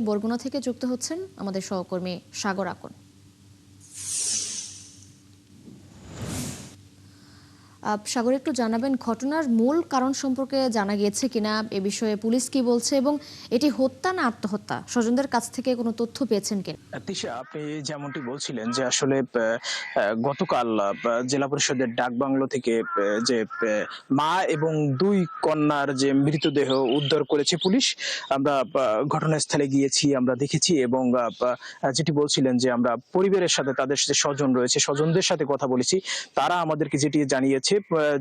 বরগুনা থেকে যুক্ত হচ্ছেন আমাদের সহকর্মী সাগর আকন। সাগর, একটু জানাবেন ঘটনার মূল কারণ সম্পর্কে জানা গিয়েছে কিনা, এ বিষয়ে পুলিশ কি বলছে এবং এটি হত্যা না আত্মহত্যা, স্বজনদের কাছ থেকে কোনো তথ্য পেয়েছেন কিনা? তিশা, আপনি যেমনটি বলছিলেন যে আসলে গতকাল জেলা পরিষদের ডাকবাংলো থেকে যে মা এবং দুই কন্যার যে মৃতদেহ উদ্ধার করেছে পুলিশ, আমরা ঘটনাস্থলে গিয়েছি, আমরা দেখেছি এবং যেটি বলছিলেন যে আমরা পরিবারের সাথে, তাদের যে স্বজন রয়েছে স্বজনদের সাথে কথা বলেছি। তারা আমাদেরকে যেটি জানিয়েছে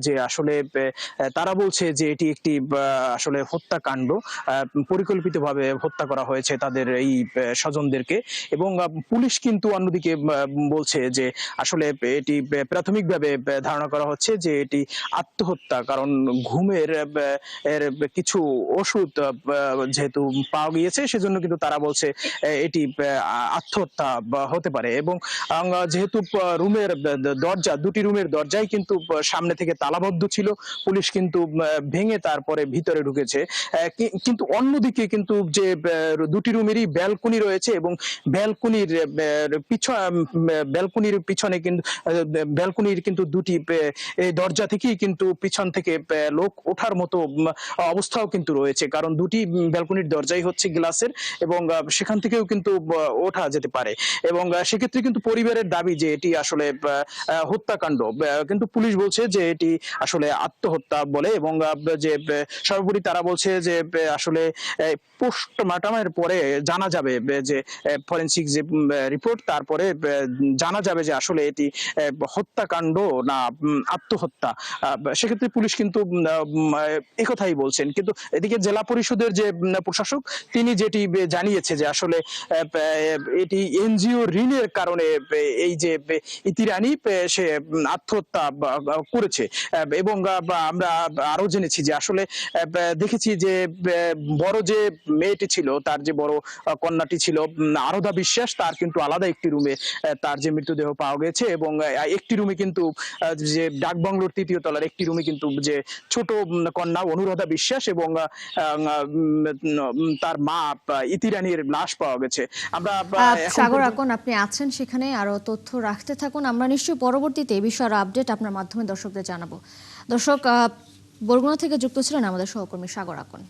যে আসলে তারা বলছে যে এটি একটি আসলে হত্যাকাণ্ড, পরিকল্পিতভাবে হত্যা করা হয়েছে তাদের এই স্বজনদেরকে। এবং পুলিশ কিন্তু অন্যদিকে বলছে যে আসলে এটি প্রাথমিকভাবে ধারণা করা হচ্ছে যে এটি আত্মহত্যা, কারণ ঘুমের এর কিছু ওষুধ যেহেতু পাওয়া গিয়েছে, সেজন্য কিন্তু তারা বলছে এটি আত্মহত্যা হতে পারে। এবং যেহেতু রুমের দরজা, দুটি রুমের দরজাই কিন্তু সামনে থেকে তালাবদ্ধ ছিল, পুলিশ কিন্তু ভেঙে তারপরে ভিতরে ঢুকেছে। কিন্তু অন্যদিকে কিন্তু যে দুটি রুমেরই ব্যালকনি রয়েছে এবং ব্যালকনির পিছনে কিন্তু ব্যালকনির কিন্তু দুটি দরজা থেকেই কিন্তু পিছন থেকে লোক ওঠার মতো অবস্থাও কিন্তু রয়েছে, কারণ দুটি ব্যালকনির দরজাই হচ্ছে গ্লাসের এবং সেখান থেকেও কিন্তু ওঠা যেতে পারে। এবং সেক্ষেত্রে কিন্তু পরিবারের দাবি যে এটি আসলে হত্যাকাণ্ড, কিন্তু পুলিশ বলছে যে এটি আসলে আত্মহত্যা বলে। এবং যে সর্বোপরি তারা বলছে যে আসলে পোস্টমর্টমের পরে জানা যাবে যে ফরেনসিক যে রিপোর্ট, তারপরে জানা যাবে যে আসলে এটি হত্যাকাণ্ড না আত্মহত্যা। সেক্ষেত্রে পুলিশ কিন্তু একথাই বলছেন। কিন্তু এদিকে জেলা পরিষদের যে প্রশাসক, তিনি যেটি জানিয়েছে যে আসলে এটি এনজিও ঋণের কারণে এই যে ইতি রানী সে আত্মহত্যা করেছে। এবং আমরা আরো জেনেছি যে আসলে দেখেছি যে বড় যে মেয়েটি ছিল, তার যে বড় কন্যাটি ছিল আরোধা বিশ্বাস, তার কিন্তু আলাদা একটি রুমে তার যে মৃতদেহ পাওয়া গেছে। এবং একটি রুমে কিন্তু যে ডাকবাংলোর তৃতীয় তলার একটি রুমে কিন্তু যে ছোট কন্যা অনুরাধা বিশ্বাস এবং তার মা ইতি রানীর লাশ পাওয়া গেছে। আমরা এখন সাগর আকন, আপনি আছেন সেখানে, আরো তথ্য রাখতে থাকুন। আমরা নিশ্চয়ই পরবর্তীতে এই বিষয়ের আপডেট আপনার মাধ্যমে দর্শকদের জানাবো। দর্শক, বরগুনা থেকে যুক্ত ছিলেন আমাদের সহকর্মী সাগর আকন।